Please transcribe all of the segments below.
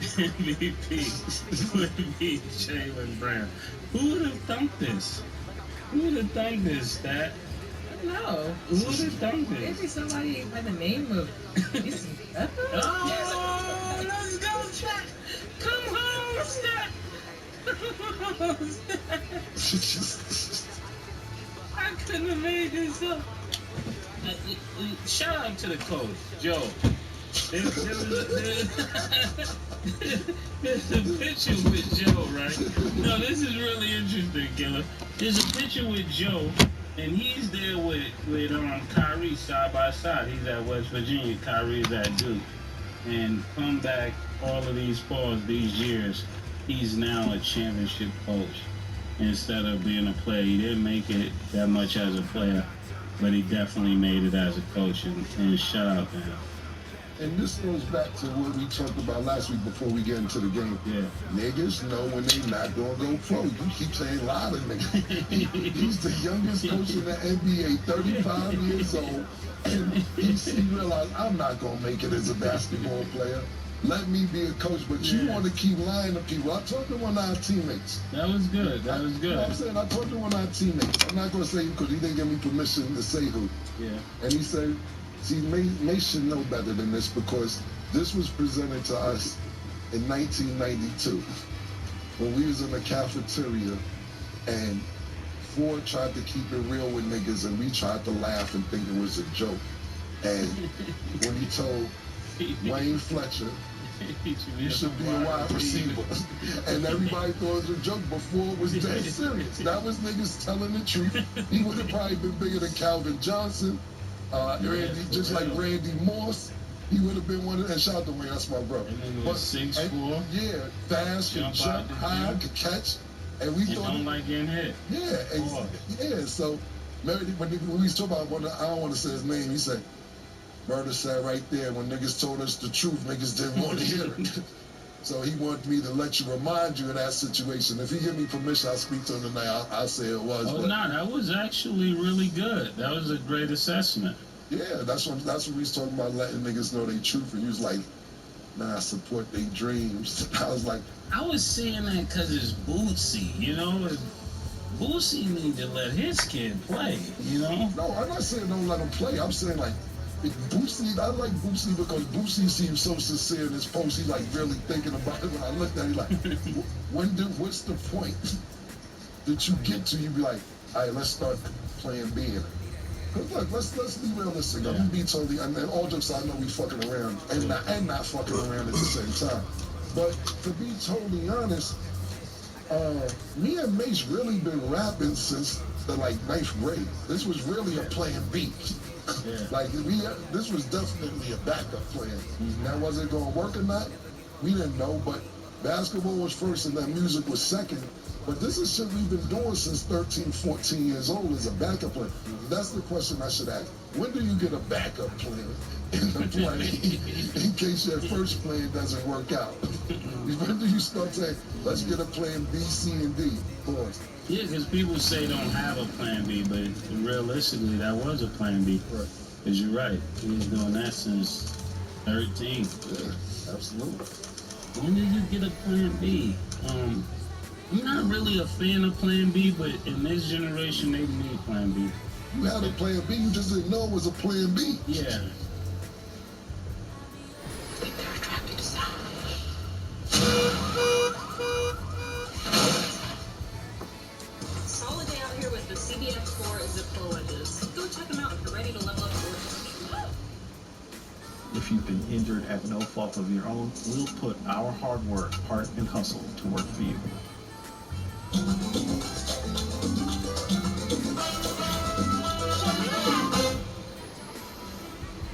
MVP would be Jaylen Brown. Who would have thunk this? Who would have thunk this, Stat? No. Who would have thunk this? Maybe somebody by the name of... Oh, let's go, Stat! Come home, Stat! I couldn't have made this up. Shout out to the coach, Joe. There's a picture with Joe, right? No, this is really interesting, Killer. There's a picture with Joe, and he's there with Kyrie side by side. He's at West Virginia, Kyrie's at Duke. And come back all of these falls, these years, he's now a championship coach instead of being a player. He didn't make it that much as a player, but he definitely made it as a coach, and shout out to him. And this goes back to what we talked about last week before we get into the game. Yeah. Niggas know when they not going to go pro. You keep saying a lot of niggas. He's the youngest coach in the NBA, 35 years old. And he realized, I'm not going to make it as a basketball player. Let me be a coach. But you want to keep lying to people. I talked to one of our teammates. That was good. That was good. You know what I'm saying? I talked to one of our teammates. I'm not going to say who because he didn't give me permission to say who. Yeah. And he said, see, May should know better than this because this was presented to us in 1992 when we was in the cafeteria and Ford tried to keep it real with niggas and we tried to laugh and think it was a joke. And when he told Wayne Fletcher, you should be a wide receiver. And everybody thought it was a joke before it was dead serious. That was niggas telling the truth. He would have probably been bigger than Calvin Johnson. Randy, just like Randy Moss, he would have been one of them. And shout out to Wayne, that's my brother. But 6'4". Yeah, fast, could jump high, could catch. And we thought don't like getting hit. Yeah, so when we was talking about I don't want to say his name, he said, Murder said right there, when niggas told us the truth, niggas didn't want to hear it. So he wanted me to remind you of that situation. If he give me permission, I'll speak to him tonight. I'll say it was. Oh, no, that was actually really good. That was a great assessment. Yeah, that's what we was talking about, letting niggas know their truth. And he was like, nah, I support their dreams. I was like... I was saying that because it's Bootsy, you know? Bootsy need to let his kid play, you know? No, I'm not saying don't let him play. I'm saying, like, Bootsy, I like Bootsy because Bootsy seems so sincere in his post. He's like really thinking about it. When I looked at it, like, what's the point that you get to? You be like, all right, let's start playing B in it. Because look, let's be realistic. I'm gonna be totally, and all jokes, I know we fucking around and not fucking around at the same time. But to be totally honest, me and Mace really been rapping since the like 9th grade. This was really a plan B. Yeah. Like this was definitely a backup plan. Now was it gonna work or not? We didn't know, but basketball was first and then music was second. But this is shit we've been doing since 13, 14 years old as a backup plan. That's the question I should ask. When do you get a backup plan in the play in case your first plan doesn't work out? When do you start saying, let's get a plan B, C, and D? Pause. Yeah, because people say don't have a plan B, but realistically, that was a plan B. Right. Because you're right. He was doing that since 13. Yeah, absolutely. When did you get a plan B? I'm not really a fan of plan B, but in this generation, they need plan B. You had a plan B, you just didn't know it was a plan B. Yeah. Solid day out here with the CBX4 Zippo wedges. Go check them out if you're ready to level up your If you've been injured at no fault of your own, we'll put our hard work, heart, and hustle to work for you.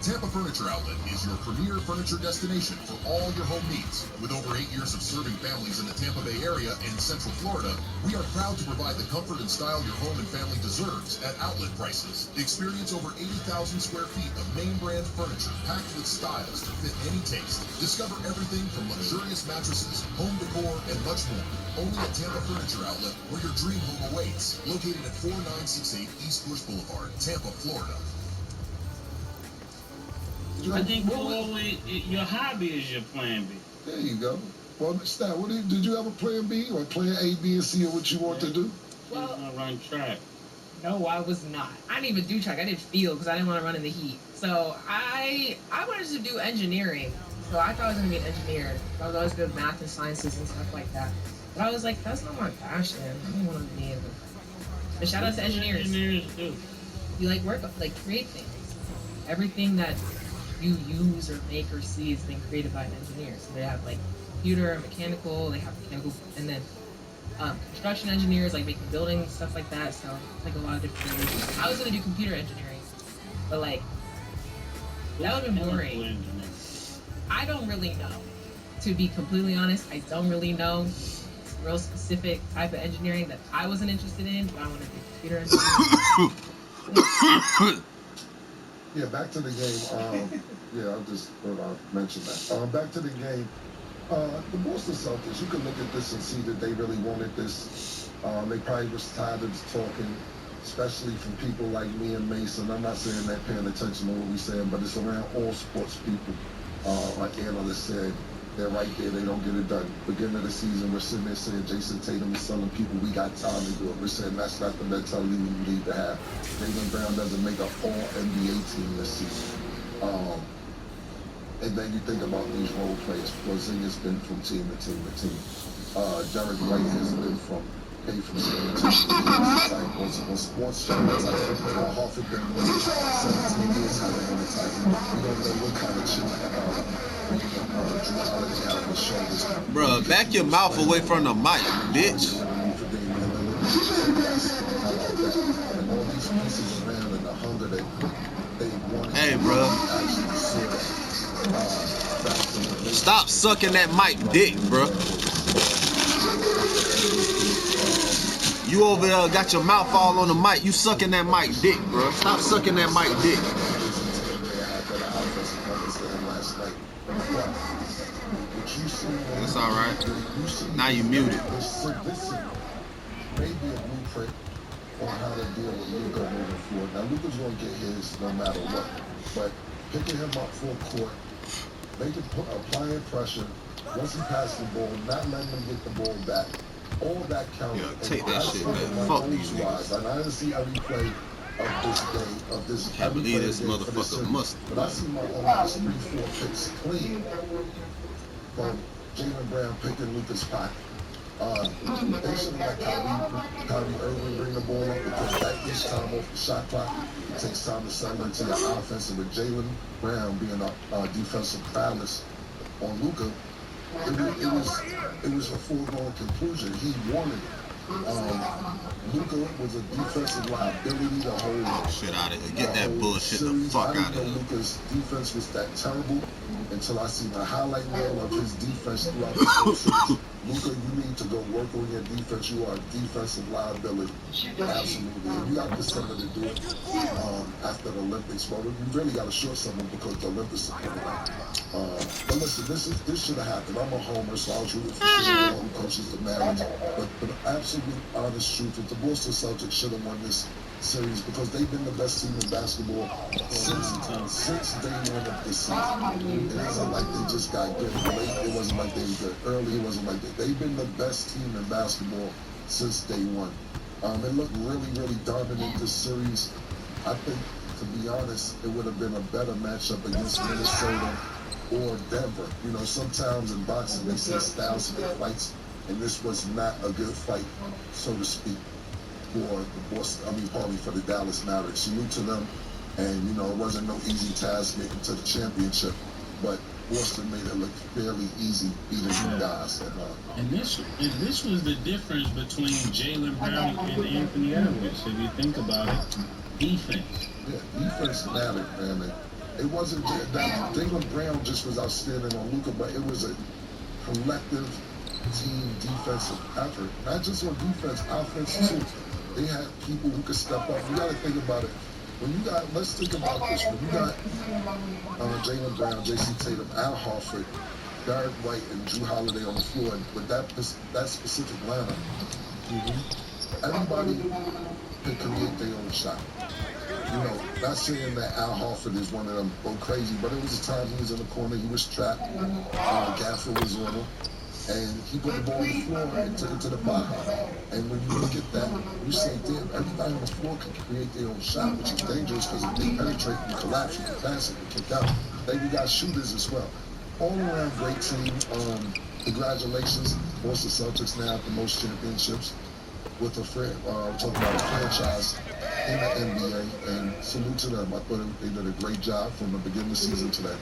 Tampa Furniture Outlet is your premier furniture destination for all your home needs. With over 8 years of serving families in the Tampa Bay area and Central Florida, we are proud to provide the comfort and style your home and family deserves at outlet prices. Experience over 80,000 square feet of name brand furniture packed with styles to fit any taste. Discover everything from luxurious mattresses, home decor, and much more. Only at Tampa Furniture Outlet, where your dream home awaits. Located at 4968 East Bush Boulevard, Tampa, Florida. I think your hobby is your plan B. There you go. Well, Stat, did you have a plan B or plan A, B, and C, or what you want to do? Well, gonna run track. No, I was not. I didn't even do track. I did field because I didn't want to run in the heat. So I wanted to do engineering. So I thought I was going to be an engineer. I was always good at math and sciences and stuff like that. But I was like, that's not my passion. I don't want to be able to. But shout out to engineers. Engineers do. You create things. Everything that you use or make or see has been created by an engineer. So they have like computer, mechanical, they have mechanical, and then construction engineers, like making buildings, stuff like that. So like a lot of different things. I was gonna do computer engineering, but like that would have been boring. I don't really know. To be completely honest, I don't really know real specific type of engineering that I wasn't interested in, but I want to do computer engineering. Yeah, back to the game. Yeah, I just thought I'd mention that. Back to the game. The Boston Celtics, you can look at this and see that they really wanted this. They probably was tired of talking, especially from people like me and Mason. I'm not saying they're paying attention to what we're saying, but it's around all sports people. Like analysts said, they're right there. They don't get it done. Beginning of the season, we're sitting there saying Jason Tatum is telling people we got time to do it. We're saying that's not the mentality we need to have. Jaylen Brown doesn't make an all-NBA team this season. And then you think about these role players. Porzingis been from team to team to team. Derek White has been from team to team. On sports channels, Hofford been 17 years how they on the type. We don't know what kind of shit Drew Holiday had on his shoulders. Bruh, back your mouth away from the mic, bitch. And all these pieces around and the hunger they wanted. Hey, bruh. Stop sucking that mic dick, bruh. You over there got your mouth all on the mic. You sucking that mic dick, bruh. Stop sucking that mic dick. That's all right. Now you muted. Maybe a blueprint on how to deal with Luka moving forward. Now Luka's gonna get his no matter what, but picking him up full court, applying pressure, once he passes the ball, not letting him get the ball back, all that counted. Yeah, take that shit, man. Fuck these niggas. And I didn't see every play of this game, of this. Can't believe this motherfucker must. But I see my almost 3-4 picks clean from Jaylen Brown picking Luka's pocket. They should have let Kyrie Irving bring the ball up because that each time off the shot clock, it takes time to settle into your offense. And with Jaylen Brown being a defensive prowess on Luka, it was a foregone conclusion. He wanted it. Luka was a defensive liability the whole shit out of here. Get that bullshit the fuck out of here. Luka's defense was that terrible until I see the highlight reel of his defense throughout the whole series. Luka, you need to go work on your defense. You are a defensive liability. Absolutely. And you got the center to do it after the Olympics. But you really got to short someone because the Olympics are coming out. But listen, this should have happened. I'm a homer, so I was rooting for sure who coaches the marriage. But the absolute honest truth is the Boston Celtics should have won this series because they've been the best team in basketball since day one of this season. It isn't like they just got good late. It wasn't like they were good early. It wasn't like they've been the best team in basketball since day one. It looked really, really dominant this series. I think, to be honest, it would have been a better matchup against Minnesota or Denver. You know, sometimes in boxing they say styles of good fights, and this was not a good fight, so to speak, for the Boston. Probably for the Dallas Mavericks. Salute to them, and you know it wasn't no easy task getting to the championship, but Boston made it look fairly easy beating them guys. And this was the difference between Jaylen Brown and Anthony Edwards. If you think about it, defense. Yeah, defense mattered, man. It wasn't that Jaylen Brown just was outstanding on Luka, but it was a collective team defensive effort. Not just on defense, offense too. They had people who could step up. You got to think about it. Let's think about this. When you got Jaylen Brown, Jason Tatum, Al Horford, Derek White, and Drew Holiday on the floor, and with that specific lineup, everybody can create their own shot. You know, not saying that Al Horford is one of them go crazy, but it was a time he was in the corner, he was trapped. Gaffer was on him, and he put the ball on the floor and took it to the bottom. And when you look at that, you say, damn, everybody on the floor can create their own shot, which is dangerous because if they penetrate, you collapse, you can pass it, you kick out. Then you got shooters as well. All around great team. Congratulations, Boston Celtics now have the most championships with a friend. Talking about a franchise in the NBA, and salute to them. I thought they did a great job from the beginning of the season to that.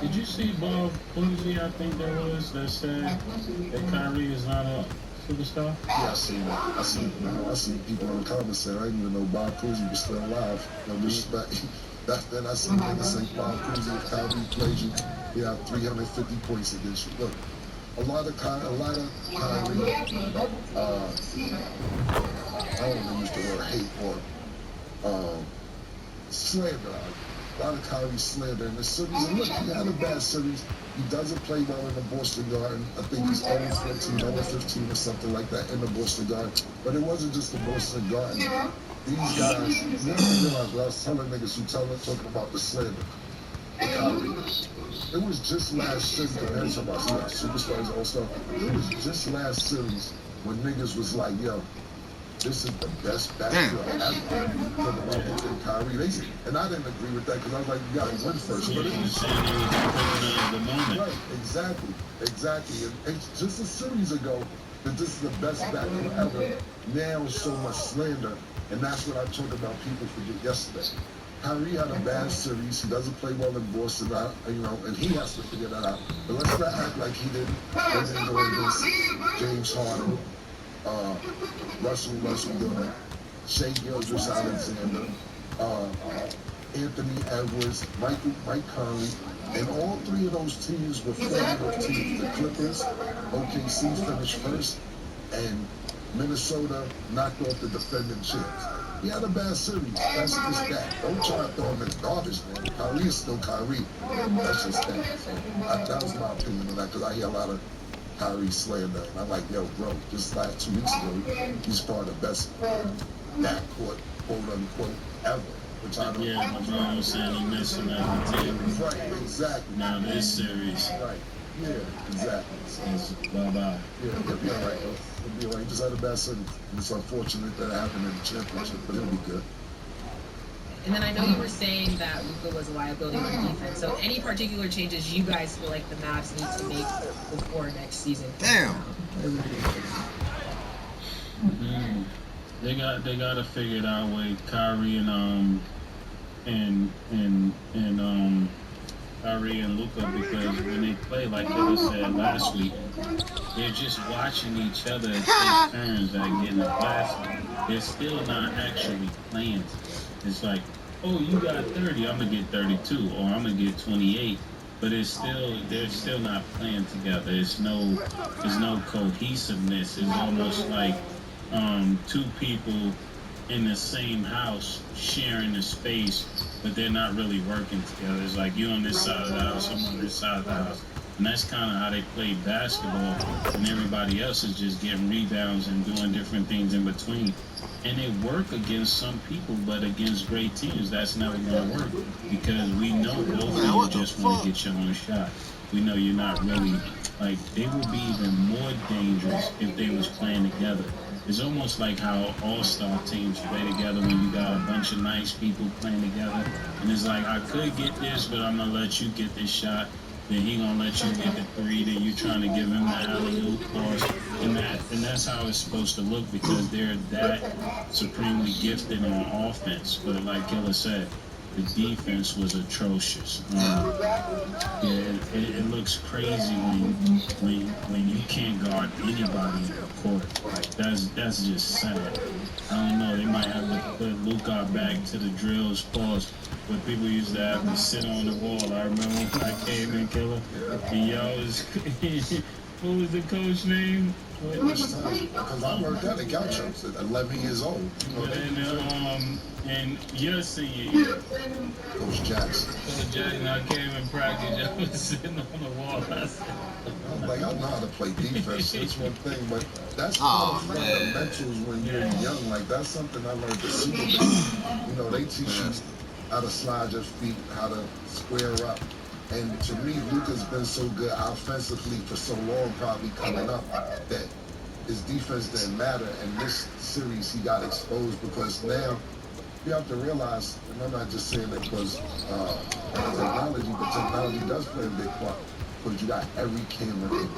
Did you see Bob Cousy, I think that was, that said that Kyrie is not a superstar? Yeah, I seen that. I seen people in the comments saying, I didn't even know Bob Cousy was still alive. No disrespect. Then I seen niggas say Bob Cousy, if Kyrie plays you, he had 350 points against you. Look, a lot of Kyrie, I don't want to use the word hate or slander. A lot of Kyrie slander in the series. And look, he had a bad series. He doesn't play well in the Boston Garden. I think he's 0-14, 0-15 or something like that in the Boston Garden. But it wasn't just the Boston Garden. These guys, you have to realize what I was telling niggas who talking about the slander. Kyrie. It was just last series, compared to about superstars and all stuff. It was just last series when niggas was like, yo, this is the best basketball ever. Talking about Kyrie. And I didn't agree with that because I was like, you gotta win first. But it was right, exactly. And it's just a series ago that this is the best basketball ever. Now so much slander, and that's what I talked about. People forget yesterday. Kyrie had a bad series. He doesn't play well in Boston, and he has to figure that out. But let's not act like he didn't go against James Harden, Russell Wilson, Shea Gilgeous-Alexander, Anthony Edwards, Mike Conley, and all three of those teams were formidable teams. The Clippers, OKC finished first, and Minnesota knocked off the defending champs. He had a bad series. That's just that. Don't try to throw him in the garbage, man. Kyrie is still Kyrie. That's just that. So, that was my opinion on that, because I hear a lot of Kyrie slander. And I'm like, yo, bro, just like 2 weeks ago, he's part of the best backcourt, quote unquote, ever. Which I don't yeah, LeBron was saying he missed him at the team. Right, exactly. Now this series. Right. Yeah, exactly. Bye-bye. Yeah, he'll be all right, though. He'll be all right. He just had a bad series. It's unfortunate that it happened in the championship, but he'll be good. And then I know you were saying that Luka was a liability on defense. So any particular changes you guys feel like the Mavs need to make before next season? Damn. They got to figure it out with Kyrie Kyrie and Luka, because when they play, like they said last week, they're just watching each other take turns at getting a basket. They're still not actually playing together. It's like, oh, you got 30, I'm gonna get 32, or I'm gonna get 28. But they're still not playing together. There's no cohesiveness. It's almost like two people in the same house sharing the space, but they're not really working together. It's like you on this side of the house, I'm on this side of the house. And that's kind of how they play basketball, and everybody else is just getting rebounds and doing different things in between. And they work against some people, but against great teams, that's never going to work, because we know both of you just want to get your own shot. We know you're not really, like, they would be even more dangerous if they was playing together. It's almost like how all-star teams play together when you got a bunch of nice people playing together. And it's like, I could get this, but I'm going to let you get this shot. Then he going to let you get the three. Then you trying to give him the alley-oop course. And that's how it's supposed to look, because they're that supremely gifted on offense. But like Killer said, the defense was atrocious. It looks crazy when you can't guard anybody in the court. Like that's just sad. I don't know. They might have to put Luka back to the drills pause where people used to have to sit on the wall. I remember when I came in, Killer, and y'all was What was the coach name? Because I learned that at Gauchos at 11 years old. You know, And your senior year, Coach Jackson. Coach Jackson, I came in practice. I was sitting on the wall. I said, I'm like, I know how to play defense. That's one thing, but that's part of fundamentals when you're young. Like, that's something I learned at Super Bowl. You know, they teach you how to slide your feet, how to square up. And to me, Luka's been so good offensively for so long, probably coming up, that his defense didn't matter. And this series, he got exposed because now you have to realize, and I'm not just saying it because technology, but technology does play a big part. Because you got every camera in.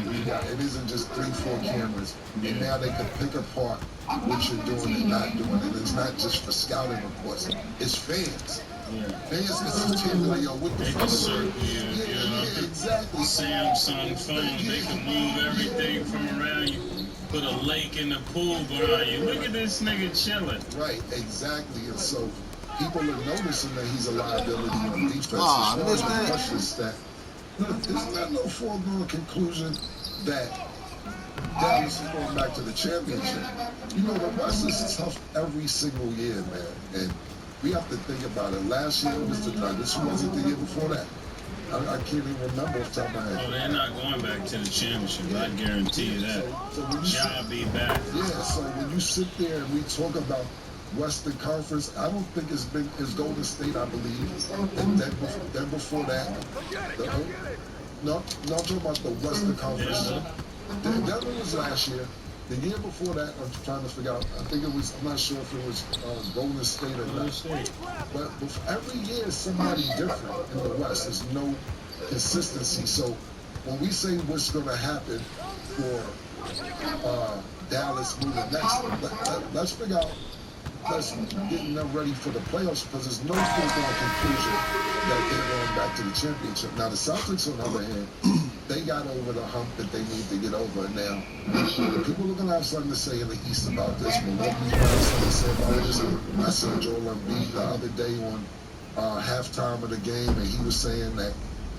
It isn't just 3-4 cameras. And now they can pick apart what you're doing and not doing. And it's not just for scouting reports. It's fans. Fans can just tell you, like, yo, what the they fuck can is circle you, exactly. Samsung phone, they can move everything from around you. Put a lake in the pool behind you. Look at this nigga chilling. Right, exactly. And so people are noticing that he's a liability on defense. This man. Questions that, look, there's not no foregone conclusion that Dallas is going back to the championship. You know, the West is tough every single year, man. And we have to think about it. Last year it was the Nuggets. Who was it the year before that? I can't even remember off the top of my head. Oh, they're not going back to the championship. I guarantee you that. So when you Y'all be back. Yeah, so when you sit there and we talk about Western Conference, I don't think it's Golden State, I believe. And then before that, no, I'm talking about the Western Conference. That one was last year. The year before that, I'm trying to figure out, I think it was, I'm not sure if it was Golden State or not. But every year is somebody different in the West. There's no consistency. So when we say what's going to happen for Dallas moving next, let's figure out, let's getting them ready for the playoffs, because there's no foregone conclusion that they're going back to the championship. Now, the Celtics, on the other hand, they got over the hump that they need to get over. Now, people are going to have something to say in the East about this. Milwaukee's going to have something to say about this. I saw Joel Embiid the other day on halftime of the game, and he was saying that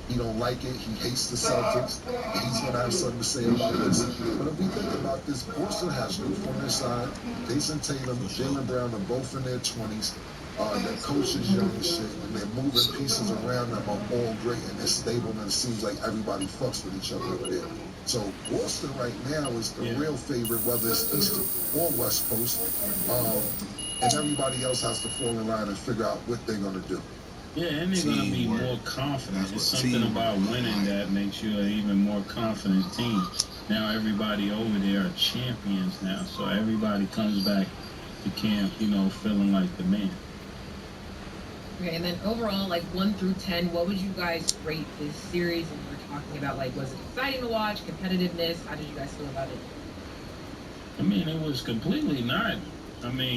he don't like it. He hates the Celtics. He's going to have something to say about this. But if we think about this, Boston has Ruth on their side. Jason Tatum, Jaylen Brown are both in their 20s. Their coach is young and shit, and they're moving pieces around them are all great, and they're stable, and it seems like everybody fucks with each other over there. So Boston right now is the real favorite, whether it's East or West Coast, and everybody else has to fall in line and figure out what they're going to do. Yeah, and they're going to be more confident. It's something about winning that makes you an even more confident team. Now everybody over there are champions now, so everybody comes back to camp, you know, feeling like the man. Okay, and then overall, like 1 through 10, what would you guys rate this series? And we're talking about, like, was it exciting to watch, competitiveness? How did you guys feel about it? I mean, it was completely not. I mean,